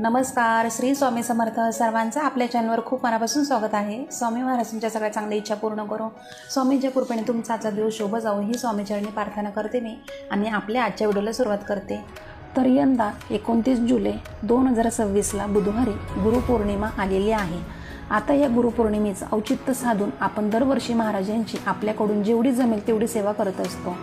नमस्कार, श्री स्वामी समर्थ. सर्वांचं आपल्या चॅनलवर खूप मनापासून स्वागत आहे. स्वामी महाराज तुमच्या सगळ्या चांगल्या इच्छा पूर्ण करो. स्वामींच्या कृपेने तुमचा आजचा दिवस शुभ जावो ही स्वामीचरणी प्रार्थना करते मी आणि आपल्या आजच्या व्हिडिओला सुरुवात करते. तर यंदा 29 जुलै 2026ला बुधवारी गुरुपौर्णिमा आलेली आहे. आता या गुरुपौर्णिमेचं औचित्य साधून आपण दरवर्षी महाराजांची आपल्याकडून जेवढी जमेल तेवढी सेवा करत असतो.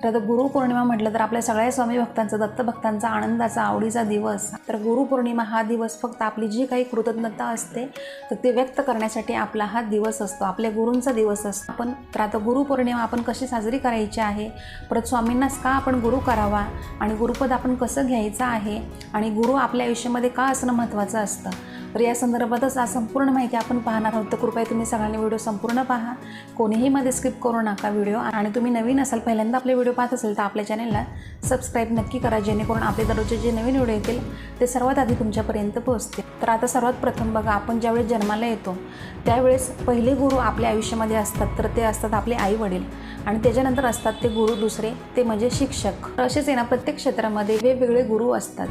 तर आता गुरुपौर्णिमा म्हटलं तर आपल्या सगळ्या स्वामी भक्तांचा, दत्तभक्तांचा आनंदाचा, आवडीचा दिवस. तर गुरुपौर्णिमा हा दिवस फक्त आपली जी काही कृतज्ञता असते तर ते व्यक्त करण्यासाठी आपला हा दिवस असतो, आपल्या गुरूंचा दिवस असतो. तर आता गुरुपौर्णिमा आपण कशी साजरी करायची आहे, परत स्वामींनाच का आपण गुरु करावा आणि गुरुपद आपण कसं घ्यायचं आहे आणि गुरु आपल्या आयुष्यामध्ये का असणं महत्त्वाचं असतं, तर या संदर्भातच आज संपूर्ण माहिती आपण पाहणार आहोत. तर कृपया तुम्ही सगळ्यांनी व्हिडिओ संपूर्ण पहा, कोणीही मध्ये स्किप करू नका व्हिडिओ. आणि तुम्ही नवीन असाल, पहिल्यांदा आपले व्हिडिओ पाहत असेल तर आपल्या चॅनलला सबस्क्राईब नक्की करा, जेणेकरून आपले दररोजचे जे नवीन व्हिडिओ येतील ते सर्वात आधी तुमच्यापर्यंत पोहोचतील. तर आता सर्वात प्रथम बघा, आपण ज्यावेळेस जन्माला येतो त्यावेळेस पहिले गुरु आपल्या आयुष्यामध्ये असतात तर ते असतात आपले आई वडील, आणि त्याच्यानंतर असतात ते गुरु दुसरे, ते म्हणजे शिक्षक. तर असेच आहे ना, प्रत्येक क्षेत्रामध्ये वेगवेगळे गुरु असतात.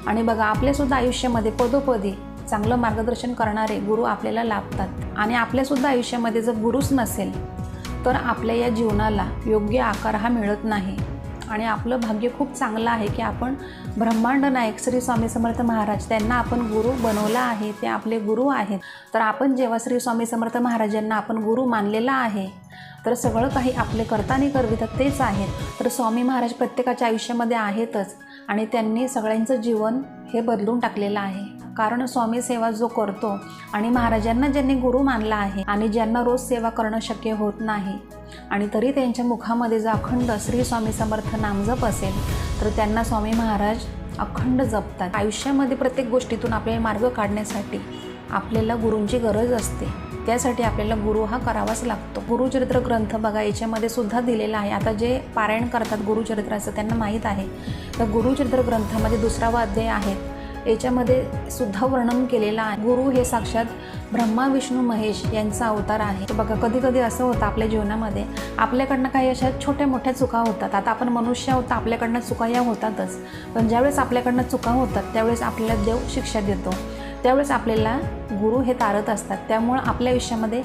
आणि बघा, आपल्यासुद्धा आयुष्यामध्ये पदोपदी चांगलं मार्गदर्शन करणारे गुरु आपल्याला लाभतात. आणि आपल्यासुद्धा आयुष्यामध्ये जर गुरुच नसेल तर आपल्या या जीवनाला योग्य आकार हा मिळत नाही. आणि आपलं भाग्य खूप चांगलं आहे की आपण ब्रह्मांड नायक श्री स्वामी समर्थ महाराज त्यांना आपण गुरु बनवला आहे, ते आपले गुरु आहेत. तर आपण जेव्हा श्री स्वामी समर्थ महाराजांना आपण गुरु मानलेला आहे तर सगळं काही आपले करताना करवितात तेच आहेत. तर स्वामी महाराज प्रत्येकाच्या आयुष्यामध्ये आहेतच आणि त्यांनी सगळ्यांचं जीवन हे बदलून टाकलेलं आहे. कारण स्वामी सेवा जो करतो आणि महाराजांना ज्यांनी गुरु मानला आहे आणि ज्यांना रोज सेवा करणं शक्य होत नाही आणि तरी त्यांच्या मुखामध्ये जर अखंड श्री स्वामी समर्थ नामजप असेल तर त्यांना स्वामी महाराज अखंड जपतात. आयुष्यामध्ये प्रत्येक गोष्टीतून आपल्याला मार्ग काढण्यासाठी आपल्याला गुरूंची गरज असते, त्यासाठी आपल्याला गुरु हा करावाच लागतो. गुरुचरित्र ग्रंथ बघा, याच्यामध्ये सुद्धा दिलेला आहे. आता जे पारायण करतात गुरुचरित्राचं त्यांना माहीत आहे. तर गुरुचरित्र ग्रंथामध्ये 2वा अध्याय आहे, याच्यामध्ये सुद्धा वर्णन केलेलं आहे. गुरु हे साक्षात ब्रह्मा विष्णू महेश यांचा अवतार आहे. तर बघा, कधी कधी असं होतं आपल्या जीवनामध्ये आपल्याकडनं काही अशा छोट्या मोठ्या चुका होतात. आता आपण मनुष्य आहोत, आपल्याकडनं चुका या होतातच, पण ज्यावेळेस आपल्याकडनं चुका होतात त्यावेळेस आपल्याला देव शिक्षा देतो, त्यावेळेस आपल्याला गुरु हे तारत असतात. त्यामुळं आपल्या आयुष्यामध्ये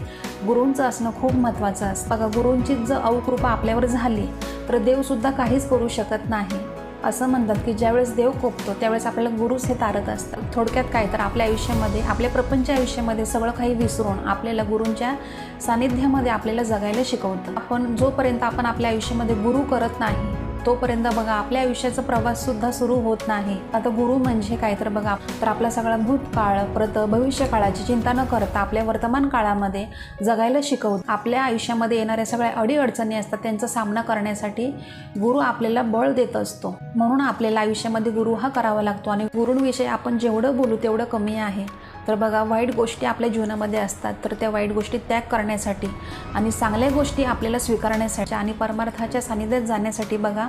गुरूंचं असणं खूप महत्त्वाचं असतं. बघा, गुरूंची जर अवकृपा आपल्यावर झाली तर देवसुद्धा काहीच करू शकत नाही. असं म्हणतात की ज्यावेळेस देव कोपतो त्यावेळेस आपल्याला गुरुच हे तारत असतात. थोडक्यात काय, तर आपल्या आयुष्यामध्ये, आपल्या प्रपंच आयुष्यामध्ये सगळं काही विसरून आपल्याला गुरूंच्या सानिध्यामध्ये आपल्याला जगायला शिकवतं. आपण जोपर्यंत आपण आपल्या आयुष्यामध्ये गुरु करत नाही तोपर्यंत बघा आपल्या आयुष्याचा प्रवाससुद्धा सुरू होत नाही. आता गुरु म्हणजे काय, तर बघा, तर आपला सगळा भूतकाळ परत भविष्यकाळाची चिंता न करता आपल्या वर्तमान काळामध्ये जगायला शिकवतं. आपल्या आयुष्यामध्ये येणाऱ्या सगळ्या अडीअडचणी असतात त्यांचा सामना करण्यासाठी गुरु आपल्याला बळ देत असतो. म्हणून आपल्याला आयुष्यामध्ये गुरु हा करावा लागतो. आणि गुरूंविषयी आपण जेवढं बोलू तेवढं कमी आहे. तर बघा, वाईट गोष्टी आपल्या जीवनामध्ये असतात तर त्या वाईट गोष्टी त्याग करण्यासाठी आणि चांगल्या गोष्टी आपल्याला स्वीकारण्यासाठी आणि परमार्थाच्या सानिध्यात जाण्यासाठी बघा,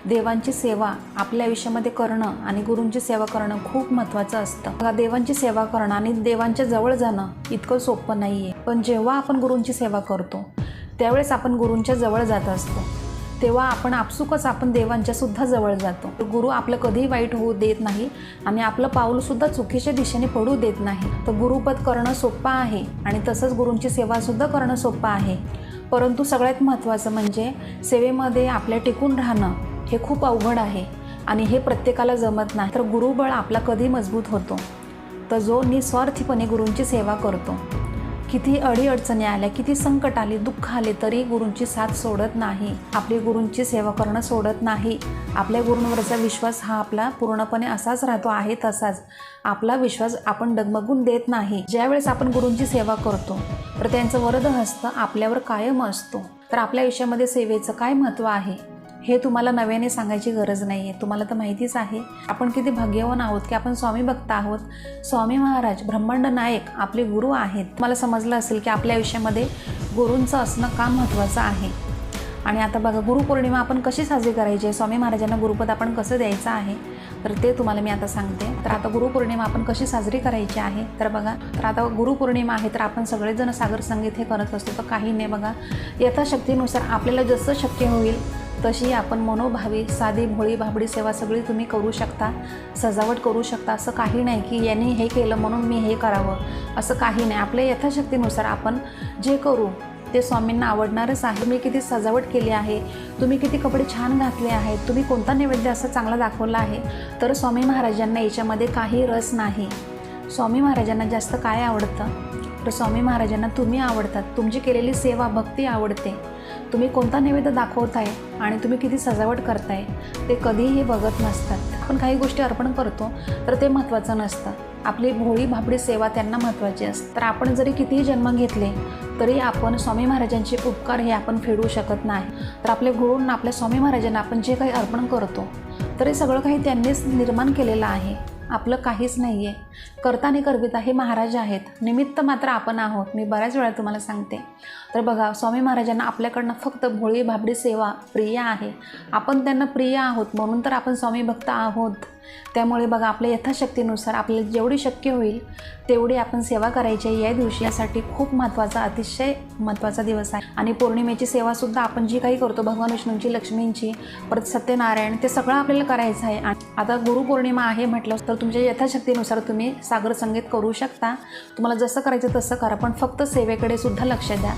देवांची सेवा आपल्या आयुष्यामध्ये करणं आणि गुरूंची सेवा करणं खूप महत्त्वाचं असतं. बघा, देवांची सेवा करणं आणि देवांच्या जवळ जाणं इतकं सोपं नाही आहे, पण जेव्हा आपण गुरूंची सेवा करतो त्यावेळेस आपण गुरूंच्या जवळ जात असतो, तेव्हा आपण आपसुकच आपण देवांच्या सुद्धा जवळ जातो. गुरु आपलं कधीही वाईट होऊ देत नाही आणि आपलं पाऊलसुद्धा चुकीच्या दिशेने पडू देत नाही. तर गुरुपद करणं सोपं आहे आणि तसंच गुरूंची सेवासुद्धा करणं सोपं आहे, परंतु सगळ्यात महत्त्वाचं म्हणजे सेवेमध्ये आपल्या टिकून राहणं हे खूप अवघड आहे आणि हे प्रत्येकाला जमत नाही. तर गुरुबळ आपला कधी मजबूत होतो तर जो निस्वार्थीपणे गुरूंची सेवा करतो. किती अडीअडचणी आल्या, किती संकट आले, दुःख आले तरी गुरूंची साथ सोडत नाही, आपली गुरूंची सेवा करणं सोडत नाही. आपल्या गुरूंवरचा विश्वास हा आपला पूर्णपणे असाच राहतो, आहे तसाच. आपला विश्वास आपण डगमगून देत नाही. ज्यावेळेस आपण गुरूंची सेवा करतो तर त्यांचं वरदहस्त आपल्यावर कायम असतो. तर आपल्या आयुष्यामध्ये सेवेचं काय महत्त्व आहे हे तुम्हाला नव्याने सांगायची गरज नाही आहे, तुम्हाला तर माहितीच आहे. आपण किती भाग्यवान आहोत की आपण स्वामी भक्त आहोत. स्वामी महाराज ब्रह्मांड नायक आपले गुरु आहेत. तुम्हाला समजलं असेल की आपल्या आयुष्यामध्ये गुरूंचं असणं का महत्त्वाचं आहे. आणि आता बघा, गुरुपौर्णिमा आपण कशी साजरी करायची आहे, स्वामी महाराजांना गुरुपद आपण कसं द्यायचं आहे, तर ते तुम्हाला मी आता सांगते. तर आता गुरुपौर्णिमा आपण कशी साजरी करायची आहे, तर बघा, तर आता गुरुपौर्णिमा आहे तर आपण सगळेजण सागर संगीत हे करत असतो. तर काही नाही बघा, यथाशक्तीनुसार आपल्याला जसं शक्य होईल तशी आपण मनोभावी साधी भोळी भाबडी सेवा सगळी तुम्ही करू शकता, सजावट करू शकता. असं काही नाही की यांनी हे केलं म्हणून मी हे करावं, असं काही नाही. आपल्या यथाशक्तीनुसार आपण जे करू ते स्वामींना आवडणारच आहे. तुम्ही किती सजावट केली आहे, तुम्ही किती कपडे छान घातले आहेत, तुम्ही कोणता नैवेद्य असं चांगला दाखवला आहे, तर स्वामी महाराजांना याच्यामध्ये काही रस नाही. स्वामी महाराजांना जास्त काय आवडतं, तर स्वामी महाराजांना तुम्ही आवडतात, तुमची केलेली सेवा भक्ती आवडते. तुम्ही कोणता नैवेद्य दाखवताय आणि तुम्ही किती सजावट करताय ते कधीही बघत नसतात. आपण काही गोष्टी अर्पण करतो तर ते महत्त्वाचं नसतं, आपली भोळी भाबडी सेवा त्यांना महत्त्वाची असते. तर आपण जरी कितीही जन्म घेतले तरी आपण स्वामी महाराजांचे उपकार हे आपण फेडू शकत नाही. तर आपल्या गुरूंना, आपल्या स्वामी महाराजांना आपण जे काही अर्पण करतो तर हे सगळं काही त्यांनीच निर्माण केलेलं आहे, आपलं काहीच नाही आहे. कर्ता आणि कर्विता हे महाराज आहेत, निमित्त मात्र आपण आहोत. मी बऱ्याच वेळा तुम्हाला सांगते. तर बघा, स्वामी महाराजांना आपल्याकडनं फक्त भोळी भाबडी सेवा प्रिय आहे. आपण त्यांना प्रिय आहोत म्हणून तर आपण स्वामी भक्त आहोत. त्यामुळे बघा, आपल्या यथाशक्तीनुसार आपल्याला जेवढी शक्य होईल तेवढी आपण सेवा करायची आहे. या दिवशी यासाठी खूप महत्त्वाचा, अतिशय महत्त्वाचा दिवस आहे. आणि पौर्णिमेची सेवासुद्धा आपण जी काही करतो, भगवान विष्णूंची, लक्ष्मींची, परत सत्यनारायण, ते सगळं आपल्याला करायचं आहे. आणि आता गुरुपौर्णिमा आहे म्हटलं तर तुमच्या यथाशक्तीनुसार तुम्ही सागर संगीत करू शकता. तुम्हाला जसं करायचं तसं करा, पण फक्त सेवेकडे सुद्धा लक्ष द्या.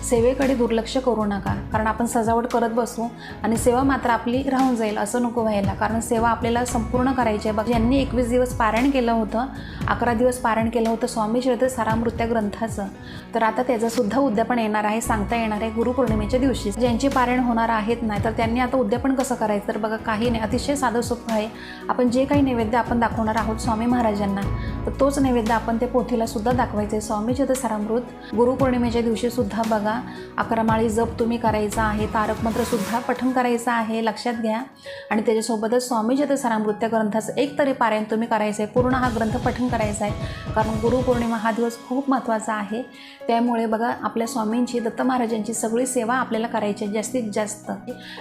सेवेकडे दुर्लक्ष करू नका, कारण आपण सजावट करत बसू आणि सेवा मात्र आपली राहून जाईल, असं नको व्हायला. कारण सेवा आपल्याला संपूर्ण करायची आहे. बघा, ज्यांनी 21 दिवस पारायण केलं होतं, 11 दिवस पारायण केलं होतं स्वामी चरित्र सारामृत ग्रंथाचं, तर आता त्याचंसुद्धा उद्यापन येणार आहे, सांगता येणार आहे गुरुपौर्णिमेच्या दिवशी. ज्यांची पारायण होणार आहेत नाही तर त्यांनी आता उद्यापन कसं करायचं, तर बघा, काही नाही, अतिशय साधं सोपं आहे. आपण जे काही नैवेद्य आपण दाखवणार आहोत स्वामी महाराजांना, तर तोच नैवेद्य आपण ते पोथीला सुद्धा दाखवायचं आहे. स्वामी चरित्र सारामृत गुरुपौर्णिमेच्या दिवशी सुद्धा बघा 11 माळी जप तुम्ही करायचा आहे, तारक मंत्रसुद्धा पठण करायचं आहे, लक्षात घ्या. आणि त्याच्यासोबतच स्वामी चरित्र सारामृत ग्रंथाचं एक तरी पारायण तुम्ही करायचं आहे, पूर्ण हा ग्रंथ पठण करायचा आहे. कारण गुरुपौर्णिमा हा दिवस खूप महत्त्वाचा आहे. त्यामुळे बघा, आपल्या स्वामींची, दत्त महाराजांची सगळी सेवा आपल्याला करायची आहे जास्तीत जास्त.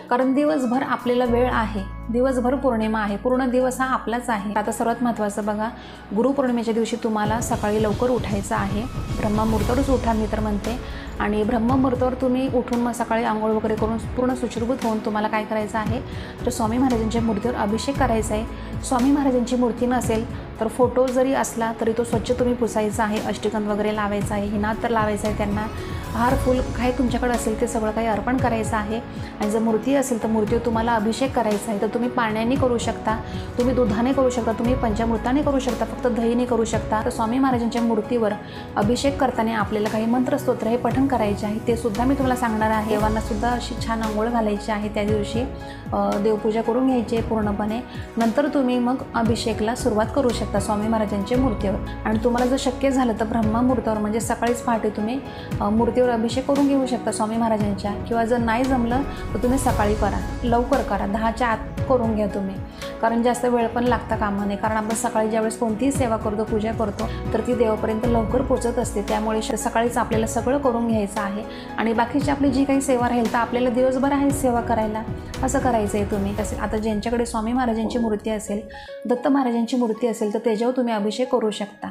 कारण दिवसभर आपल्याला वेळ आहे, दिवसभर पौर्णिमा आहे, पूर्ण दिवस हा आपलाच आहे. आता सर्वात महत्त्वाचं बघा, गुरुपौर्णिमेच्या दिवशी तुम्हाला सकाळी लवकर उठायचं आहे. ब्रह्ममुहूर्तावरच उठा मी तर म्हणते. आणि ब्रह्ममुहूर्तावर तुम्ही उठून मग सकाळी आंघोळ वगैरे करून पूर्ण सुशृंखलित होऊन तुम्हाला काय करायचं आहे, तर स्वामी महाराजांच्या मूर्तीवर अभिषेक करायचा आहे. स्वामी महाराजांची मूर्ती नसेल तर फोटो जरी असला तरी तो स्वच्छ तुम्ही पुसायचा आहे, अष्टगंध वगैरे लावायचा आहे, हिनात तर लावायचा आहे, त्यांना हार फूल काय तुमच्याकडे असेल ते सगळं काही अर्पण करायचं आहे. आणि जर मूर्ती असेल तर मूर्तीवर तुम्हाला अभिषेक करायचा आहे. तर तुम्ही पाण्याने करू शकता, तुम्ही दुधाने करू शकता, तुम्ही पंचामृताने करू शकता, फक्त दहीने करू शकता. तर स्वामी महाराजांच्या मूर्तीवर अभिषेक करताना आपल्याला काही मंत्रस्तोत्र हे पठण करायचे आहे, ते सुद्धा मी तुम्हाला सांगणार आहे. देवांनासुद्धा अशी छान आंघोळ घालायची आहे, त्या दिवशी देवपूजा करून घ्यायची आहे पूर्णपणे. नंतर तुम्ही मग अभिषेकला सुरुवात करू शकता स्वामी महाराजांच्या मूर्तीवर. आणि तुम्हाला जर शक्य झालं तर ब्रह्ममुहूर्तावर म्हणजे सकाळीच पहाटे तुम्ही मूर्तीवर अभिषेक करून घेऊ शकता स्वामी महाराजांच्या. किंवा जर नाही जमलं तर तुम्ही सकाळी करा, लवकर करा, 10च्या आत करून घ्या तुम्ही, कारण जास्त वेळ पण लागता कामा नये. कारण आपण सकाळी ज्यावेळेस कोणतीही सेवा करतो, पूजा करतो, तर ती देवापर्यंत लवकर पोचत असते. त्यामुळे सकाळीच आपल्याला सगळं करून घ्यायचं आहे. आणि बाकीची आपली जी काही सेवा राहील तर आपल्याला दिवसभर आहे सेवा करायला, असं करायचं आहे तुम्ही. तसे आता ज्यांच्याकडे स्वामी महाराजांची मूर्ती असेल, दत्त महाराजांची मूर्ती असेल, तर त्याच्यावर तुम्ही अभिषेक करू शकता.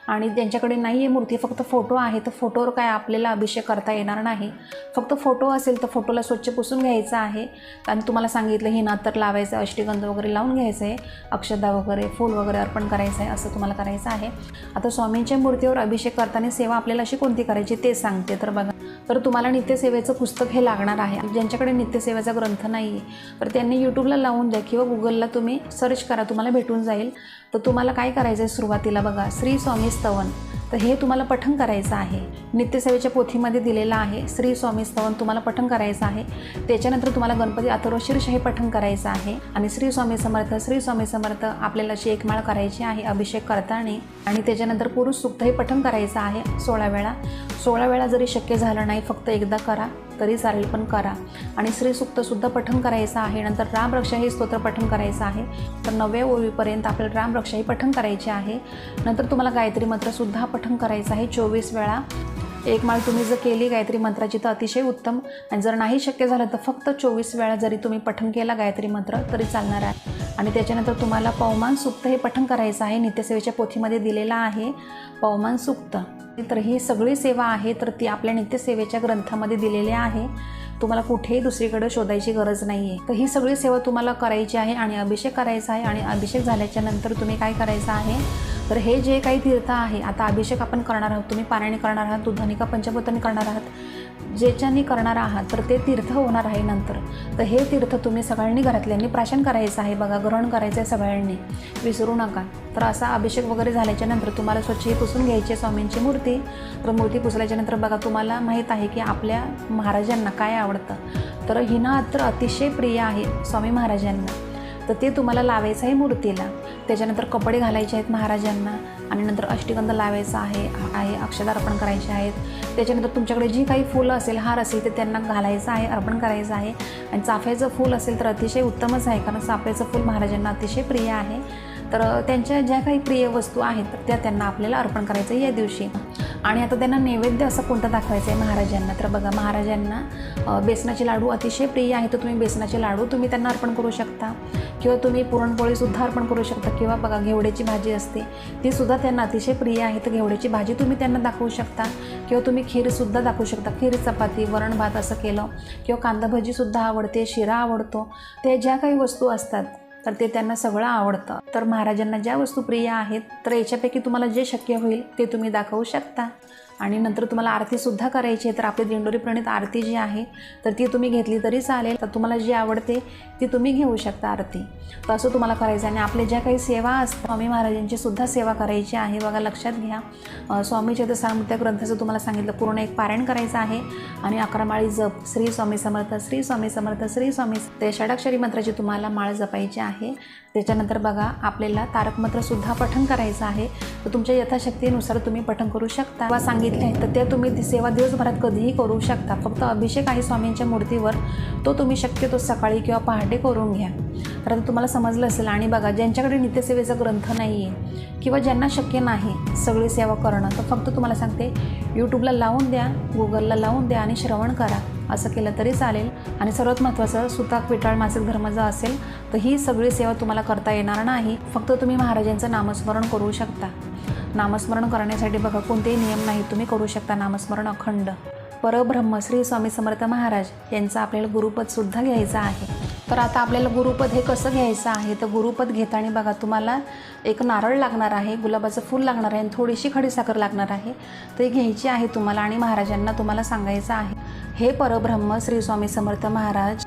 आणि ज्यांच्याकडे नाही आहे मूर्ती, फक्त फोटो आहे, तर फोटोवर काय आपल्याला अभिषेक करता येणार नाही. फक्त फोटो असेल तर फोटोला स्वच्छ पुसून घ्यायचं आहे. आणि तुम्हाला सांगितलं हिनात तर लावायचं, अष्टगंध वगैरे लावून घ्यायचं आहे, अक्षदा वगैरे फूल वगैरे अर्पण करायचं आहे, असं तुम्हाला करायचं आहे. आता स्वामींच्या मूर्तीवर अभिषेक करताना सेवा आपल्याला अशी कोणती करायची ते सांगते. तर बघा, तर तुम्हाला नित्यसेवेचं पुस्तक हे लागणार आहे. ज्यांच्याकडे नित्यसेवेचा ग्रंथ नाही आहे तर त्यांनी यूट्यूबला लावून द्या किंवा गुगलला तुम्ही सर्च करा, तुम्हाला भेटून जाईल. तर तुम्हाला काय करायचं आहे, सुरुवातीला बघा श्री स्वामी स्तवन, तर हे तुम्हाला पठण करायचं आहे. नित्यसेवेच्या पोथीमध्ये दिलेलं आहे श्री स्वामी स्तवन, तुम्हाला पठण करायचं आहे. त्याच्यानंतर तुम्हाला गणपती अथर्वशीर्ष हे पठण करायचं आहे. आणि श्री स्वामी समर्थ, श्री स्वामी समर्थ आपल्याला अशी एक माळ करायची आहे अभिषेक करताना. आणि त्याच्यानंतर पुरुष सूक्त हे पठण करायचं आहे 16 वेळा. 16 वेळा जरी शक्य झालं नाही, फक्त एकदा करा तरी चालेल, पण करा. आणि श्रीसूक्तसुद्धा पठण करायचं आहे. नंतर रामरक्षा हे स्तोत्र पठण करायचं आहे. तर 9व्या ओळीपर्यंत आपल्याला रामरक्षा ही पठण करायची आहे. नंतर तुम्हाला गायत्री मंत्रसुद्धा पठण करायचं आहे 24 वेळा. एक माळ तुम्ही जर केली गायत्री मंत्राची तर अतिशय उत्तम. आणि जर नाही शक्य झालं तर फक्त 24 वेळा जरी तुम्ही पठण केला गायत्री मंत्र तरी चालणार आहे. आणि त्याच्यानंतर तुम्हाला पवमान सूक्त हे पठण करायचं आहे. नित्यसेवेच्या पोथीमध्ये दिलेला आहे पवमान सूक्त. तर ही सगळी सेवा आहे तर ती आपल्या नित्यसेवेच्या ग्रंथामध्ये दिलेली आहे. तुम्हाला कुठेही दुसरीकडे शोधायची गरज नाही आहे. तर ही सगळी सेवा तुम्हाला करायची आहे आणि अभिषेक करायचा आहे. आणि अभिषेक झाल्याच्या नंतर तुम्ही काय करायचं आहे, तर हे जे काही तीर्थ आहे, आता अभिषेक आपण करणार आहोत, तुम्ही पाण्याने करणार आहात, दुधाने का पंचभूताने करणार आहात, ज्याच्याने करणार आहात तर ते तीर्थ होणार आहे नंतर. तर हे तीर्थ तुम्ही सगळ्यांनी घरातल्यांनी प्राशन करायचं आहे बघा, ग्रहण करायचं आहे सगळ्यांनी, विसरू नका. तर असा अभिषेक वगैरे झाल्याच्या नंतर तुम्हाला स्वच्छ ही पुसून घ्यायची आहे स्वामींची मूर्ती. तर मूर्ती पुसल्याच्यानंतर बघा, तुम्हाला माहीत आहे की आपल्या महाराजांना काय आवडतं, तर हिना अत्तर अतिशय प्रिय आहे स्वामी महाराजांना. तर ते तुम्हाला लावायचं आहे मूर्तीला. त्याच्यानंतर कपडे घालायचे आहेत महाराजांना आणि नंतर अष्टगंध लावायचा आहे अक्षता अर्पण करायचे आहेत. त्याच्यानंतर तुमच्याकडे जी काही फुलं असेल, हार असेल, ते त्यांना घालायचं आहे, अर्पण करायचं आहे. आणि चाफ्याचं फूल असेल तर अतिशय उत्तमच आहे, कारण चाफ्याचं फूल महाराजांना अतिशय प्रिय आहे. तर त्यांच्या ज्या काही प्रिय वस्तू आहेत त्या त्यांना आपल्याला अर्पण करायचं आहे या दिवशी. आणि आता त्यांना नैवेद्य असं कोणतं दाखवायचं आहे महाराजांना, तर बघा, महाराजांना बेसनाचे लाडू अतिशय प्रिय आहे. तर तुम्ही बेसनाचे लाडू तुम्ही त्यांना अर्पण करू शकता, किंवा तुम्ही पुरणपोळीसुद्धा अर्पण करू शकता, किंवा बघा घेवड्याची भाजी असते तीसुद्धा त्यांना अतिशय प्रिय आहे. तर घेवड्याची भाजी तुम्ही त्यांना दाखवू शकता, किंवा तुम्ही खीरसुद्धा दाखवू शकता. खीर, चपाती, वरण भात असं केलं, किंवा कांदा भजीसुद्धा आवडते, शिरा आवडतो. ते ज्या काही वस्तू असतात तर ते त्यांना सगळं आवडतं. तर महाराजांना ज्या वस्तू प्रिय आहेत तर याच्यापैकी तुम्हाला जे शक्य होईल ते तुम्ही दाखवू शकता. आणि नंतर तुम्हाला आरतीसुद्धा करायची आहे. तर आपली दिंडोरी प्रणीत आरती जी आहे तर ती तुम्ही घेतली तरी चालेल. तर तुम्हाला जी आवडते ती तुम्ही घेऊ शकता आरती. तर असं तुम्हाला करायचं आहे. आणि आपल्या ज्या काही सेवा असतात, स्वामी महाराजांची सुद्धा सेवा करायची आहे बघा, लक्षात घ्या. स्वामी चरित्रसारमृत ग्रंथाचं तुम्हाला सांगितलं, पूर्ण एक पारायण करायचं आहे. आणि 11 माळी जप, श्री स्वामी समर्थ, श्री स्वामी समर्थ, श्री स्वामी, ते षडाक्षरी मंत्राची तुम्हाला माळ जपायची आहे. त्याच्यानंतर बघा, आपल्याला तारक मंत्रसुद्धा पठण करायचं आहे. तर तुमच्या यथाशक्तीनुसार तुम्ही पठण करू शकता किंवा सांगितले आहे तर ते तुम्ही ती सेवा दिवसभरात कधीही करू शकता. फक्त अभिषेक आहे स्वामींच्या मूर्तीवर, तो तुम्ही शक्यतो सकाळी किंवा पहाटे करून घ्या. तर आता तुम्हाला समजलं असेल. आणि बघा, ज्यांच्याकडे नित्यसेवेचा ग्रंथ नाही आहे किंवा ज्यांना शक्य नाही सगळी सेवा करणं, तर फक्त तुम्हाला सांगते, यूट्यूबला लावून द्या, गुगलला लावून द्या आणि श्रवण करा. असं केलं तरी चालेल. आणि सर्वात महत्त्वाचं, सुताक विटाळ मासिक धर्म जर असेल तर ही सगळी सेवा तुम्हाला करता येणार नाही. फक्त तुम्ही महाराजांचं नामस्मरण करू शकता. नामस्मरण करण्यासाठी बघा कोणतेही नियम नाही, तुम्ही करू शकता नामस्मरण अखंड. परब्रह्म श्री स्वामी समर्थ महाराज यांचं आपल्याला गुरुपदसुद्धा घ्यायचं आहे. तर आता आपल्याला गुरुपद हे कसं घ्यायचं आहे, तर गुरुपद घेताना बघा, तुम्हाला एक नारळ लागणार आहे, गुलाबाचं फूल लागणार आहे आणि थोडीशी खडीसाखर लागणार आहे. ते घ्यायची आहे तुम्हाला. आणि महाराजांना तुम्हाला सांगायचं आहे, हे परब्रह्म श्री स्वामी समर्थ महाराज,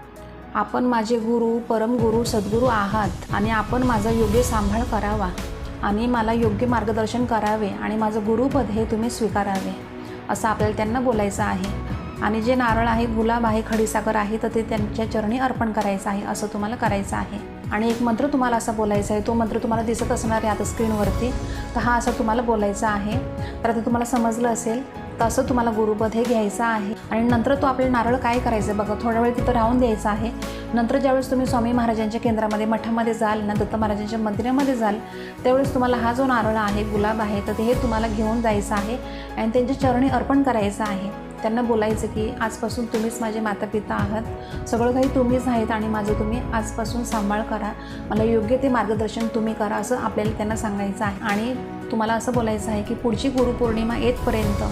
आपण माझे गुरु, परमगुरु, सद्गुरू आहात. आणि आपण माझा योग्य सांभाळ करावा आणि मला योग्य मार्गदर्शन करावे आणि माझं गुरुपद हे तुम्ही स्वीकारावे, असं आपल्याला त्यांना बोलायचं आहे. आणि जे नारळ आहे, गुलाब आहे, खडीसाखर आहे, तर ते त्यांच्या चरणी अर्पण करायचं आहे, असं तुम्हाला करायचं आहे. आणि एक मंत्र तुम्हाला असा बोलायचा आहे, तो मंत्र तुम्हाला दिसत असणार आहे आता स्क्रीनवरती. तर हा असा तुम्हाला बोलायचा आहे. तर आता तुम्हाला समजलं असेल, तर असं तुम्हाला गुरुपद हे घ्यायचं आहे. आणि नंतर तो आपल्याला नारळ काय करायचं बघा, थोडा वेळ तिथं राहून द्यायचा आहे. नंतर ज्यावेळेस तुम्ही स्वामी महाराजांच्या केंद्रामध्ये, मठामध्ये जाल ना, दत्त महाराजांच्या मंदिरामध्ये जाल, त्यावेळेस तुम्हाला हा जो नारळ आहे, गुलाब आहे, तर ते हे तुम्हाला घेऊन जायचं आहे आणि त्यांच्या चरणी अर्पण करायचं आहे. त्यांना बोलायचं की आजपासून तुम्हीच माझे मातापिता आहात, सगळं काही तुम्हीच आहेत आणि माझं तुम्ही आजपासून सांभाळ करा, मला योग्य ते मार्गदर्शन तुम्ही करा, असं आपल्याला त्यांना सांगायचं आहे. आणि तुम्हाला असं बोलायचं आहे की पुढची गुरुपौर्णिमा येतपर्यंत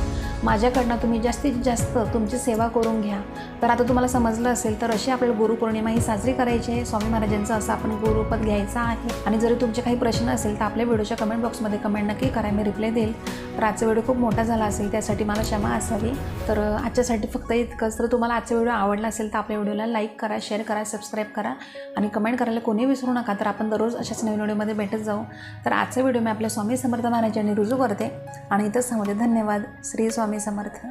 माझ्याकडनं तुम्ही जास्तीत जास्त तुमची सेवा करून घ्या. तर आता तुम्हाला समजलं असेल, तर अशी आपल्याला गुरुपौर्णिमा ही साजरी करायची आहे. स्वामी महाराजांचं असं आपण गुरुपद घ्यायचं आहे. आणि जरी तुमचे काही प्रश्न असेल तर आपल्या व्हिडिओच्या कमेंट बॉक्समध्ये कमेंट नक्की करा, मी रिप्लाय देईल. तर आजचा व्हिडिओ खूप मोठा झाला असेल त्यासाठी मला क्षमा असावी. तर आजच्यासाठी फक्त इतकंच. तर तुम्हाला आजचा व्हिडिओ आवडला असेल तर आपल्या व्हिडिओला लाईक करा, शेअर करा, सबस्क्राईब करा आणि कमेंट करायला कोणी विसरू नका. तर आपण दररोज अशाच नवीन व्हिडिओमध्ये भेटत जाऊ. तर आजचा व्हिडिओ मी आपल्या स्वामी समर्थ महाराजांनी रुजू करते आणि इथंच थांबते. धन्यवाद. श्री स्वामी समर्थ.